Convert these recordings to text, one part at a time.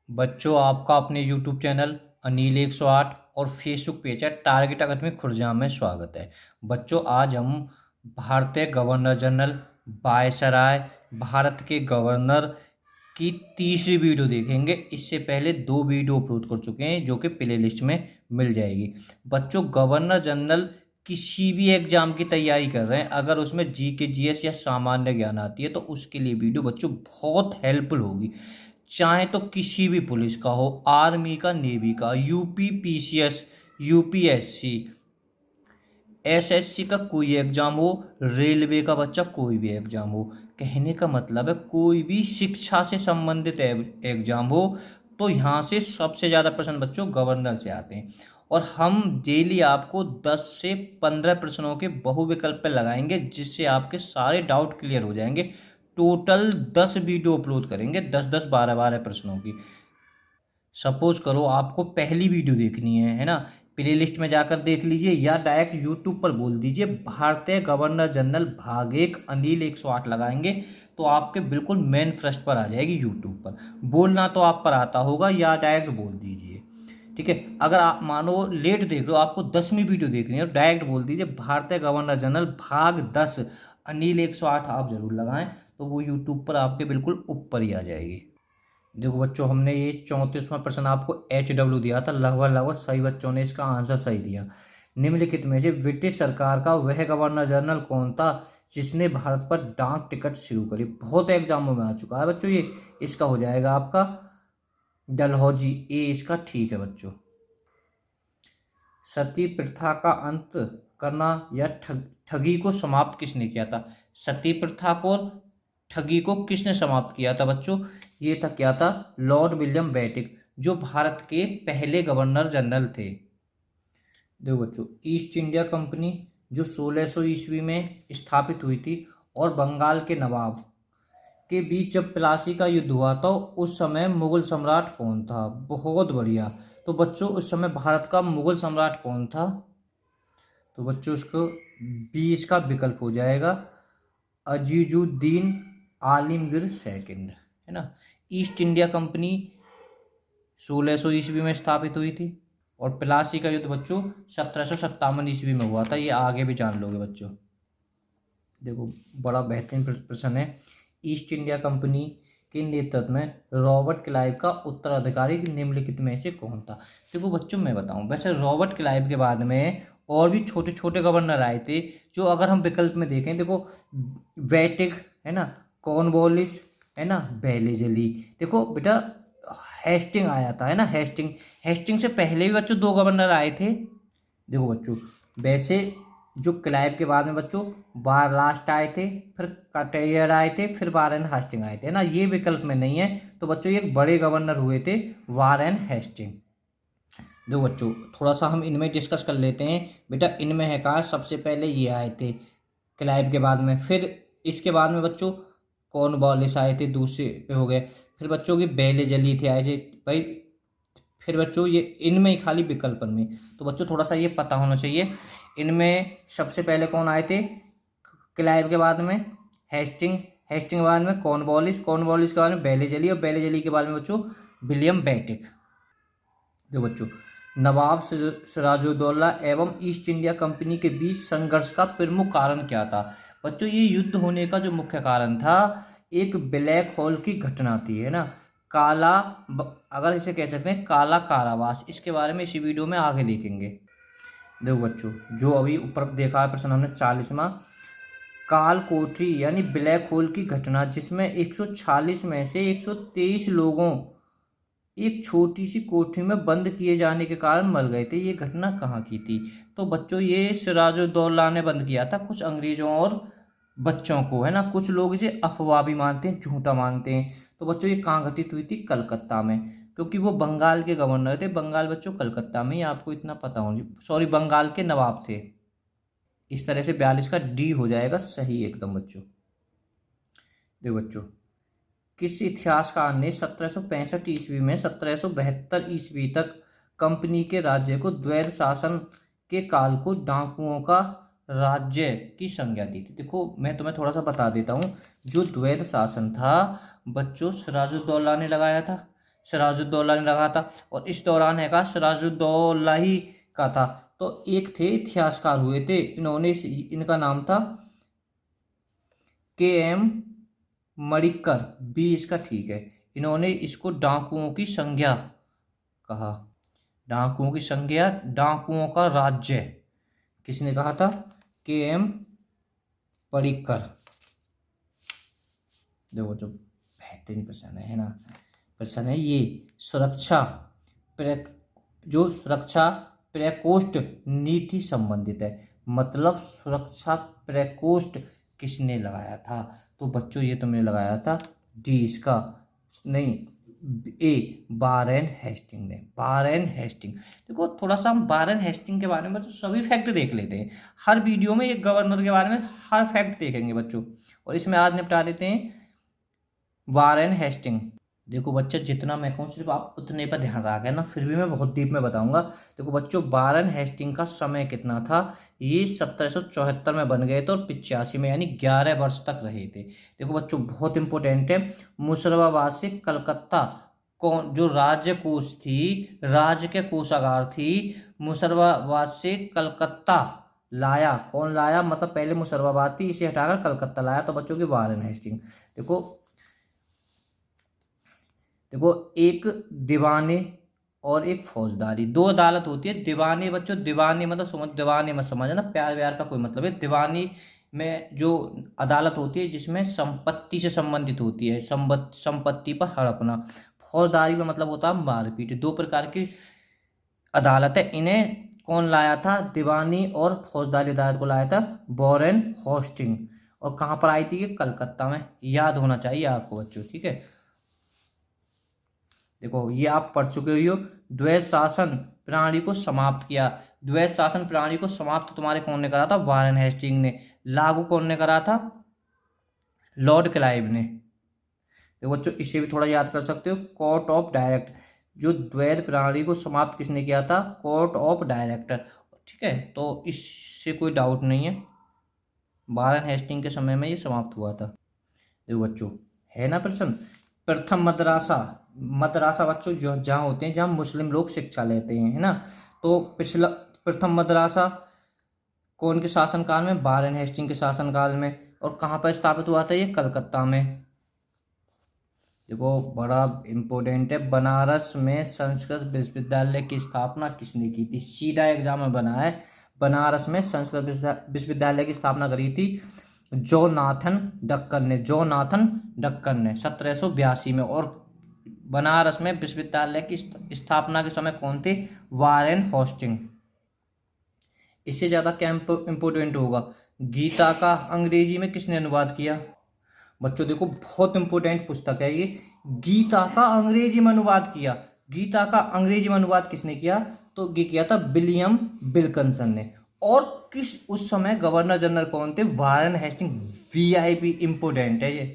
बच्चों, आपका अपने YouTube चैनल अनिल 108 और फेसबुक पेज है टारगेट अकादमी खुर्जा में स्वागत है। बच्चों, आज हम भारतीय गवर्नर जनरल वायसराय भारत के गवर्नर की तीसरी वीडियो देखेंगे। इससे पहले दो वीडियो अपलोड कर चुके हैं जो कि प्ले लिस्ट में मिल जाएगी। बच्चों, गवर्नर जनरल किसी भी एग्जाम की तैयारी कर रहे हैं, अगर उसमें जीके जीएस या सामान्य ज्ञान आती है तो उसके लिए वीडियो बच्चों बहुत हेल्पफुल होगी। चाहे तो किसी भी पुलिस का हो, आर्मी का, नेवी का, यूपी पीसीएस, यूपीएससी, एसएससी का कोई एग्जाम हो, रेलवे का बच्चा कोई भी एग्जाम हो। कहने का मतलब है कोई भी शिक्षा से संबंधित एग्जाम हो तो यहाँ से सबसे ज़्यादा प्रश्न बच्चों गवर्नर से आते हैं। और हम डेली आपको 10 से 15 प्रश्नों के बहुविकल्प पे लगाएंगे जिससे आपके सारे डाउट क्लियर हो जाएंगे। टोटल 10 वीडियो अपलोड करेंगे, 10-10, 12-12 प्रश्नों की। सपोज करो आपको पहली वीडियो देखनी है ना, प्ले लिस्ट में जाकर देख लीजिए या डायरेक्ट यूट्यूब पर बोल दीजिए भारतीय गवर्नर जनरल भाग 1 अनिल 108 लगाएंगे तो आपके बिल्कुल मेन फर्स्ट पर आ जाएगी यूट्यूब पर। बोलना तो आप पर आता होगा या डायरेक्ट बोल दीजिए। ठीक है, अगर आप मानो लेट देख लो, आपको 10वीं वीडियो देखनी है, डायरेक्ट बोल दीजिए भारतीय गवर्नर जनरल भाग 10 अनिल 108 आप जरूर लगाएं तो वो यूट्यूब पर आपके बिल्कुल ऊपर ही आ जाएगी। देखो बच्चों, हमने ये 34वां प्रश्न आपको HW दिया था, लगभग लगभग सही बच्चों ने इसका आंसर सही दिया। निम्नलिखित में से ब्रिटिश सरकार का वह गवर्नर जनरल कौन था जिसने भारत पर डाक टिकट शुरू करी? बहुत एग्जामों में आ चुका है बच्चों ये। इसका हो जाएगा आपका डलहौजी, ए इसका ठीक है बच्चों। सती प्रथा का अंत करना या ठगी को समाप्त किसने किया था? सती प्रथा को, ठगी को किसने समाप्त किया था बच्चों? ये था, क्या था? लॉर्ड विलियम बेटिक, जो भारत के पहले गवर्नर जनरल थे। देखो बच्चों, ईस्ट इंडिया कंपनी जो 1600 ईस्वी में स्थापित हुई थी और बंगाल के नवाब के बीच जब प्लासी का युद्ध हुआ था उस समय मुगल सम्राट कौन था? बहुत बढ़िया। तो बच्चों, उस समय भारत का मुगल सम्राट कौन था? तो बच्चों उसको 20 का विकल्प हो जाएगा, अजीजुद्दीन आलमगीर सेकंड, है ना। ईस्ट इंडिया कंपनी 1600 ईस्वी में स्थापित हुई थी और प्लासी का युद्ध बच्चों 1757 ईस्वी में हुआ था। ये आगे भी जान लोगे बच्चों। देखो, बड़ा बेहतरीन प्रश्न है। ईस्ट इंडिया कंपनी के नेतृत्व में रॉबर्ट क्लाइव का उत्तराधिकारी निम्नलिखित में से कौन था? देखो बच्चों, मैं बताऊं, वैसे रॉबर्ट क्लाइव के बाद में और भी छोटे छोटे गवर्नर आए थे जो अगर हम विकल्प में देखें, देखो वेटिक है ना, कॉर्नवालिस है ना, बेलेजली। देखो बेटा, हेस्टिंग आया था, है ना, हेस्टिंग। हेस्टिंग से पहले भी बच्चों दो गवर्नर आए थे। देखो बच्चों, वैसे जो क्लाइव के बाद में बच्चों बार लास्ट आए थे, फिर कटेरियर आए थे, फिर वारेन हेस्टिंग आए थे ना, ये विकल्प में नहीं है। तो बच्चों ये बड़े गवर्नर हुए थे, वारेन हेस्टिंग। देखो बच्चों, थोड़ा सा हम इनमें डिस्कस कर लेते हैं। बेटा इनमें है कहा, सबसे पहले ये आए थे क्लाइव के बाद में, फिर इसके बाद में बच्चों कॉर्नवालिस आए थे, दूसरे पे हो गए, फिर बच्चों की बेले जली थे आए थे भाई, फिर बच्चों ये इनमें ही खाली विकल्प में। तो बच्चों थोड़ा सा ये पता होना चाहिए, इनमें सबसे पहले कौन आए थे? क्लाइव के बाद में हेस्टिंग, हेस्टिंग के बाद में कॉर्नवालिस, कॉर्नवालिस के बाद में बेलेजली, और बेलेजली के बाद में बच्चों विलियम बेटिक। जो बच्चों, नवाब सिराजुद्दौला एवं ईस्ट इंडिया कंपनी के बीच संघर्ष का प्रमुख कारण क्या था? बच्चों ये युद्ध होने का जो मुख्य कारण था, एक ब्लैक होल की घटना थी, है ना, काला अगर इसे कह सकते हैं काला कारावास। इसके बारे में इसी वीडियो में आगे देखेंगे। देखो बच्चों, जो अभी ऊपर देखा है प्रश्न हमने 40वां, काल कोठरी यानी ब्लैक होल की घटना जिसमें 146 में से 123 लोगों एक छोटी सी कोठरी में बंद किए जाने के कारण मर गए थे, ये घटना कहाँ की थी? तो बच्चों ये सिराजुद्दौला ने बंद किया था कुछ अंग्रेजों और बच्चों को, है ना। कुछ लोग इसे अफवाह भी मानते हैं, झूठा मानते हैं। तो बच्चों ये कहाँ घटित हुई थी? कलकत्ता में, क्योंकि वो बंगाल के गवर्नर थे। बंगाल बच्चों कलकत्ता में ही, आपको इतना पता होगा, सॉरी बंगाल के नवाब थे। इस तरह से 42 का डी हो जाएगा सही एकदम बच्चों। देखो बच्चों, किस इतिहासकार ने 1765 ईस्वी में 1772 ईस्वी तक कंपनी के राज्य को द्वैध शासन के काल को डाकुओं का राज्य की संज्ञा दी थी? देखो मैं तुम्हें थोड़ा सा बता देता हूँ, जो द्वैध शासन था बच्चों सिराजुद्दौला ने लगाया था, सिराजुद्दौला ने लगाया था, और इस दौरान है का सिराजुद्दौला ही का था। तो एक थे इतिहासकार हुए थे, इन्होंने इनका नाम था KM मणिक्कर, बी इसका ठीक है। इन्होंने इसको डाकुओं की संज्ञा कहा, डाकुओं की संज्ञा, डाकुओं का राज्य किसने कहा था? KM पडिक्कर। देखो जो बेहतरीन प्रश्न है ना, प्रश्न है ये, सुरक्षा जो सुरक्षा प्रकोष्ठ नीति संबंधित है, मतलब सुरक्षा प्रकोष्ठ किसने लगाया था? तो बच्चों ये तुमने लगाया था डी इसका, नहीं ए वारेन हेस्टिंग ने, वारेन हेस्टिंग। देखो थोड़ा सा हम वारेन हेस्टिंग के बारे में तो सभी फैक्ट देख लेते हैं, हर वीडियो में एक गवर्नर के बारे में हर फैक्ट देखेंगे बच्चों, और इसमें आज निपटा लेते हैं वारेन हेस्टिंग। देखो बच्चे जितना मैं कहूँ सिर्फ आप उतने पर ध्यान रखा ना, फिर भी मैं बहुत डीप में बताऊंगा। देखो बच्चों वारेन हेस्टिंग का समय कितना था? ये 1774 में बन गए थे और 85 में, यानी 11 वर्ष तक रहे थे। देखो बच्चों बहुत इंपॉर्टेंट है, मुर्शिदाबाद से कलकत्ता कौन, जो राज्य कोष थी, राज्य के कोषागार थी, मुर्शिदाबाद से कलकत्ता लाया, कौन लाया? मतलब पहले मुर्शिदाबाद थी, इसे हटाकर कलकत्ता लाया, तो बच्चों की वारेन हेस्टिंग। देखो एक दीवाने और एक फौजदारी, दो अदालत होती है। दीवानी बच्चों, दीवानी मतलब समझ, दीवानी मत समझना प्यार व्यार का कोई मतलब है। दीवानी में जो अदालत होती है जिसमें संपत्ति से संबंधित होती है, संपत्ति पर हड़पना। फौजदारी का मतलब होता है मारपीट। दो प्रकार की अदालत है, इन्हें कौन लाया था? दीवानी और फौजदारी अदालत को लाया था वारेन हेस्टिंग। और कहाँ पर आई थी? ये कलकत्ता में, याद होना चाहिए आपको बच्चों, ठीक है। देखो ये आप पढ़ चुके हो, द्वैध शासन प्रणाली को समाप्त किया। द्वैध शासन प्रणाली को समाप्त तुम्हारे कौन ने करा था? वारेन हेस्टिंग ने। लागू कौन ने करा था? लॉर्ड क्लाइव ने। देखो बच्चों इसे भी थोड़ा याद कर सकते हो, कोर्ट ऑफ डायरेक्ट, जो द्वैध प्रणाली को समाप्त किसने किया था? कोर्ट ऑफ डायरेक्टर, ठीक है। तो इससे कोई डाउट नहीं है, वारेन हेस्टिंग के समय में ये समाप्त हुआ था। देखो बच्चों है ना प्रश्न, प्रथम मदरसा, मदरसा बच्चों जो जहाँ होते हैं जहाँ मुस्लिम लोग शिक्षा लेते हैं, है ना। तो पिछला प्रथम मदरसा कौन के शासनकाल में? वारेन हेस्टिंग के शासनकाल में। और कहाँ पर स्थापित हुआ था? ये कलकत्ता में। देखो बड़ा इंपॉर्टेंट है, बनारस में संस्कृत विश्वविद्यालय की स्थापना किसने की थी? सीधा एग्जाम में बना है, बनारस में संस्कृत विश्वविद्यालय की स्थापना करी थी जोनाथन डक्कन ने, जोनाथन डक्कन ने 1782 में। और बनारस में विश्वविद्यालय की स्थापना के समय कौन थे? Warren Hastings. इससे ज्यादा क्या इंपोर्टेंट होगा, गीता का अंग्रेजी में किसने अनुवाद किया? बच्चों देखो बहुत इंपॉर्टेंट पुस्तक है ये, गीता का अंग्रेजी में अनुवाद किया। गीता का अंग्रेजी में अनुवाद किसने किया? तो ये किया था विलियम विल्किंसन ने। और किस उस समय गवर्नर जनरल कौन थे? वारेन हेस्टिंग, VIP इंपोर्टेंट है ये।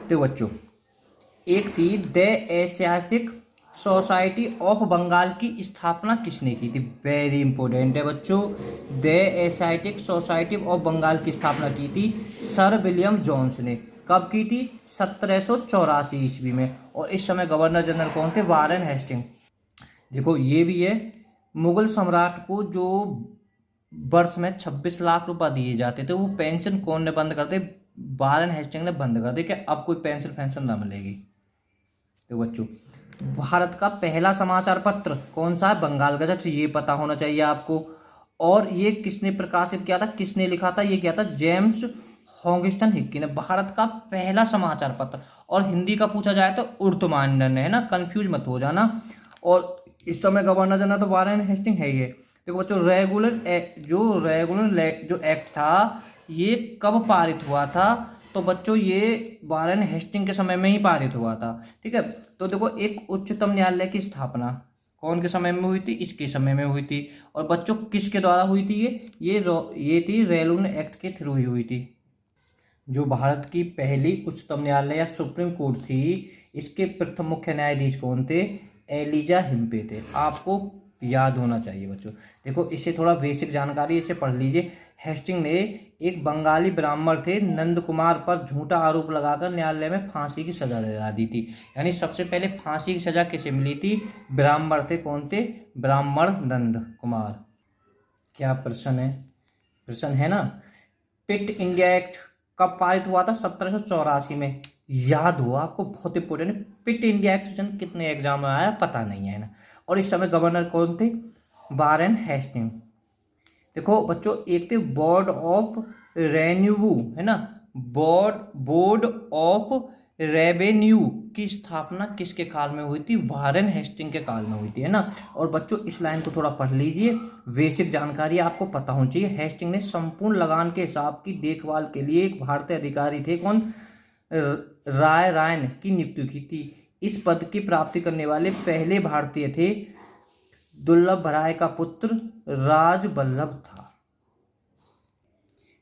तो बच्चों एक थी the Asiatic Society of Bengal की स्थापना किसने की थी? वेरी इंपॉर्टेंट है बच्चों, the Asiatic Society of Bengal की स्थापना की थी सर विलियम जोन्स ने। कब की थी? 1784 ईस्वी में। और इस समय गवर्नर जनरल कौन थे? Warren Hastings. देखो ये भी है, मुगल सम्राट को जो वर्ष में 26 लाख रुपए दिए जाते थे, वो पेंशन कौन ने बंद कर दे? वारेन हेस्टिंग ने बंद कर दे, कि अब कोई पेंशन ना मिलेगी। तो बच्चों भारत का पहला समाचार पत्र कौन सा है? बंगाल गजट, ये पता होना चाहिए आपको। और ये किसने प्रकाशित किया था, किसने लिखा था? ये किया था जेम्स हॉगिंसन हिक्की ने, भारत का पहला समाचार पत्र। और हिंदी का पूछा जाए तो उर्तुमांडन ने, है ना, कंफ्यूज मत हो जाना। और इस समय गवर्नर जनरल तो वारेन हेस्टिंग है ये। देखो बच्चों रेगुलर जो एक्ट था ये कब पारित हुआ था? तो बच्चों ये वारेन हेस्टिंग के समय में ही पारित हुआ था, ठीक है। तो देखो एक उच्चतम न्यायालय की स्थापना कौन के समय में हुई थी? इसके समय में हुई थी। और बच्चों किसके द्वारा हुई थी? ये थी रेलून एक्ट के थ्रू ही हुई थी। जो भारत की पहली उच्चतम न्यायालय या सुप्रीम कोर्ट थी, इसके प्रथम मुख्य न्यायाधीश कौन थे? एलिजा हिम्पे थे। आपको याद होना चाहिए बच्चों। देखो इससे थोड़ा बेसिक जानकारी इसे पढ़ लीजिए। हेस्टिंग ने एक बंगाली ब्राह्मण थे नंद कुमार पर झूठा आरोप लगाकर न्यायालय में फांसी की सजा दिला दी थी। यानी सबसे पहले फांसी की सजा किसे मिली थी? ब्राह्मण थे। कौन थे? ब्राह्मण नंद कुमार। क्या प्रश्न है? प्रश्न है ना। पिट इंडिया एक्ट कब पारित हुआ था? 1784 में। याद हो आपको, बहुत इंपोर्टेंट है। पिट इंडिया एक्ट सन कितने एग्जाम में आया पता नहीं है ना। और इस समय गवर्नर कौन थे? Warren Hastings. देखो बच्चों, एक थे बोर्ड ऑफ रेन्यू, है ना। बोर्ड ऑफ रेवेन्यू की स्थापना किसके काल में हुई थी? वारेन हेस्टिंग के काल में हुई थी, है ना। और बच्चों इस लाइन को थोड़ा पढ़ लीजिए, बेसिक जानकारी आपको पता होनी चाहिए। हेस्टिंग ने संपूर्ण लगान के हिसाब की देखभाल के लिए एक भारतीय अधिकारी थे, कौन? राय रायन की नियुक्ति की थी। इस पद की प्राप्ति करने वाले पहले भारतीय थे। दुर्लभ राय का पुत्र राज बल्लभ था।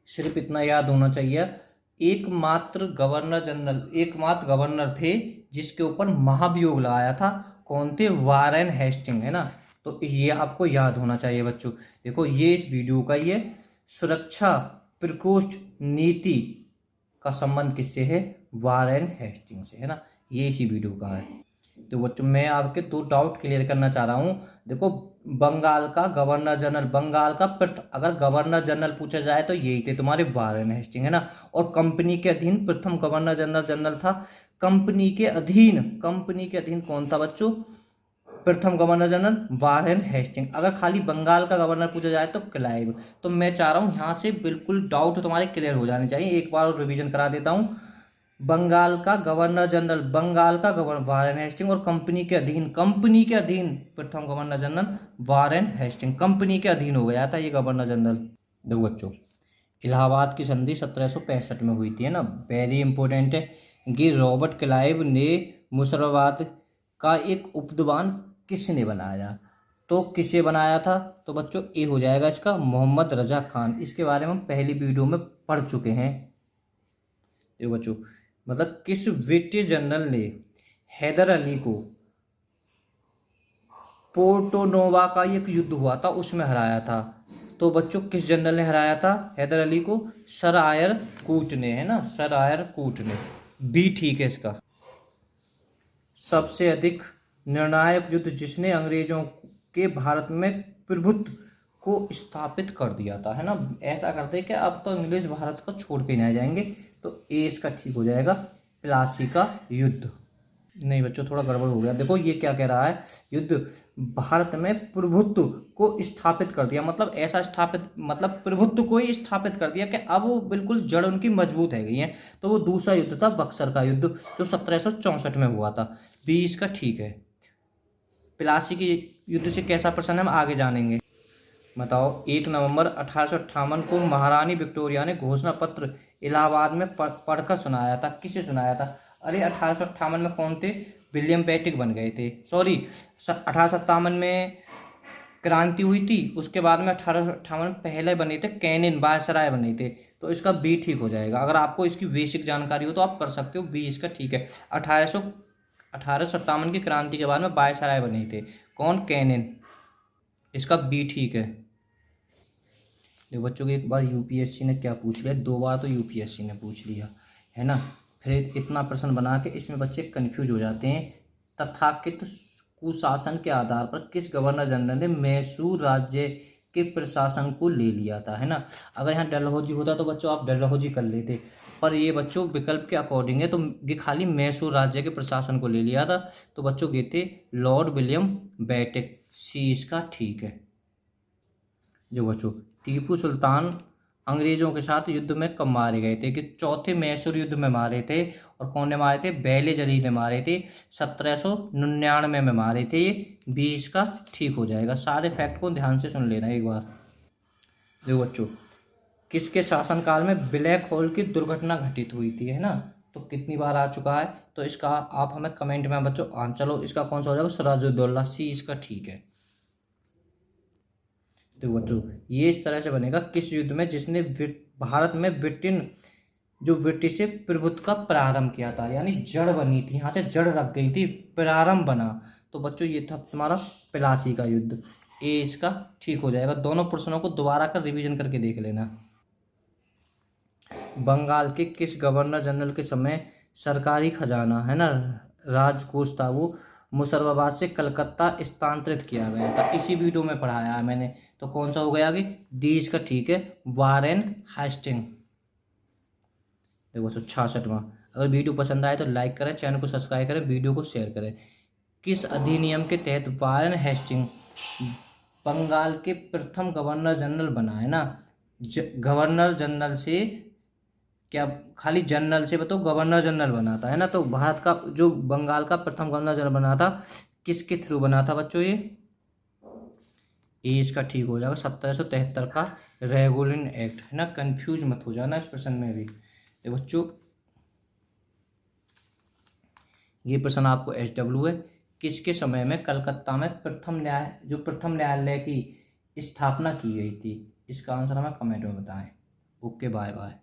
सिर्फ इतना याद होना चाहिए, एकमात्र गवर्नर थे जिसके ऊपर महाभियोग लगाया था। कौन थे? वारेन हेस्टिंग, है ना। तो ये आपको याद होना चाहिए बच्चों। देखो ये इस वीडियो का ये सुरक्षा प्रकोष्ठ नीति का संबंध किससे है? वारेन हेस्टिंग से, है ना। ये इसी वीडियो का है। तो बच्चों मैं आपके 2 डाउट क्लियर करना चाह रहा हूँ। देखो बंगाल का गवर्नर जनरल, बंगाल का अगर गवर्नर जनरल पूछा जाए तो यही थे तुम्हारे वारेन हेस्टिंग, है ना। और कंपनी के अधीन प्रथम गवर्नर जनरल था। कंपनी के अधीन कौन था बच्चों? प्रथम गवर्नर जनरल वारेन हेस्टिंग। अगर खाली बंगाल का गवर्नर पूछा जाए तो क्लाइव। तो मैं चाह रहा हूँ यहाँ से बिल्कुल डाउट तुम्हारे क्लियर हो जाने चाहिए। एक बार और रिवीजन करा देता हूँ। बंगाल का गवर्नर वारेन हेस्टिंग, और कंपनी के अधीन प्रथम governor general Warren Hastings. Company के अधीन हो गया था ये गवर्नर जनरल। देखो बच्चों, इलाहाबाद की संधि 1765 में हुई थी, है ना। वेरी इंपॉर्टेंट है कि रॉबर्ट क्लाइव ने मुर्शिदाबाद का एक उपदीवान किसने बनाया? तो किसे बनाया था? तो बच्चों ए हो जाएगा इसका मोहम्मद रजा खान। इसके बारे में हम पहली वीडियो में पढ़ चुके हैं। देखो बच्चों, मतलब किस ब्रिटिश जनरल ने हैदर अली को पोर्टोनोवा का एक युद्ध हुआ था उसमें हराया था? तो बच्चों किस जनरल ने हराया था हैदर अली को? सर आयर कूट ने, है ना। सर आयर कूट ने। बी ठीक है इसका। सबसे अधिक निर्णायक युद्ध जिसने अंग्रेजों के भारत में प्रभुत्व को स्थापित कर दिया था, है ना। ऐसा करते कि अब तो अंग्रेज भारत को छोड़ के नहीं जाएंगे। तो ए इसका ठीक हो जाएगा, प्लासी का युद्ध। नहीं बच्चों, थोड़ा गड़बड़ हो गया। देखो ये क्या कह रहा है? युद्ध भारत में प्रभुत्व को स्थापित कर दिया, मतलब ऐसा स्थापित, मतलब प्रभुत्व को ही स्थापित कर दिया कि अब वो बिल्कुल जड़ उनकी मजबूत है गई है। तो वो दूसरा युद्ध था बक्सर का युद्ध, जो 1764 में हुआ था। बी इसका ठीक है। प्लासी के युद्ध से कैसा प्रश्न है हम आगे जानेंगे। बताओ, 1 नवंबर 1858 को महारानी विक्टोरिया ने घोषणा पत्र इलाहाबाद में पढ़कर सुनाया था। किसे सुनाया था? अरे 1858 में कौन थे? विलियम बेटिक बन गए थे। सॉरी, 1857 में क्रांति हुई थी, उसके बाद में 1858 में पहले बने थे कैनिन वायसराय बने थे। तो इसका बी ठीक हो जाएगा। अगर आपको इसकी बेसिक जानकारी हो तो आप कर सकते हो, बी इसका ठीक है। 1857 की क्रांति के बाद में वायसराय बने थे, कौन? कैनिन। इसका बी ठीक है। देखो बच्चों की एक बार यूपीएससी ने क्या पूछ लिया, 2 बार तो यूपीएससी ने पूछ लिया, है ना। फिर इतना प्रश्न बना के इसमें बच्चे कंफ्यूज हो जाते हैं। तथाकथित कुशासन के आधार पर किस गवर्नर जनरल ने मैसूर राज्य के प्रशासन को ले लिया था, है ना। अगर यहाँ डलहौजी होता तो बच्चों आप डलहौजी कर लेते, पर ये बच्चों विकल्प के अकॉर्डिंग है, तो ये खाली मैसूर राज्य के प्रशासन को ले लिया था। तो बच्चों ये थे लॉर्ड विलियम बेटिक। सी इसका ठीक है। जो बच्चों, टीपू सुल्तान अंग्रेजों के साथ युद्ध में कब मारे गए थे? कि चौथे मैसूर युद्ध में मारे थे। और कौन ने मारे थे? बेले जरी ने मारे थे, 1799 में मारे थे ये। बी इसका ठीक हो जाएगा। सारे फैक्ट को ध्यान से सुन लेना एक बार। देखो बच्चों, किसके शासनकाल में ब्लैक होल की दुर्घटना घटित हुई थी, है ना। तो कितनी बार आ चुका है, तो इसका आप हमें कमेंट में बच्चों आंसर लो। इसका कौन सा हो जाएगा? सिराजुद्दौला। सी इसका ठीक है। तो बच्चों ये इस तरह से बनेगा, किस युद्ध में जिसने भारत में ब्रिटिश से प्रभुत्व का प्रारंभ किया था, यानी जड़ बनी थी, यहाँ से जड़ रख गई थी, प्रारंभ बना। तो बच्चों ये था तुम्हारा प्लासी का युद्ध। ए इसका ठीक हो जाएगा। दोनों प्रश्नों को दोबारा कर रिवीजन करके देख लेना। बंगाल के किस गवर्नर जनरल के समय सरकारी खजाना है ना, राजकोष था, वो मुशर्रफाबाद से कलकत्ता स्थानांतरित किया गया था। इसी वीडियो में पढ़ाया है मैंने। तो कौन सा हो गया आगे, डी इसका ठीक है, वारेन हेस्टिंग। देखो 166वां। अगर वीडियो पसंद आए तो लाइक करें, चैनल को सब्सक्राइब करें, वीडियो को शेयर करें। किस अधिनियम के तहत वारेन हेस्टिंग बंगाल के प्रथम गवर्नर जनरल बना है ना। गवर्नर जनरल से क्या, खाली जनरल से बताओ, गवर्नर जनरल बना था है ना। तो भारत का जो बंगाल का प्रथम गवर्नर जनरल बना था, किसके थ्रू बना था बच्चों, ये इसका ठीक हो जाएगा 1773 का रेगुलेशन एक्ट है ना। कंफ्यूज मत हो जाना इस प्रश्न में भी। तो बच्चों ये प्रश्न आपको SW है। किसके समय में कलकत्ता में प्रथम न्यायालय की स्थापना की गई थी, इसका आंसर हमें कमेंट में बताएं। Okay bye bye.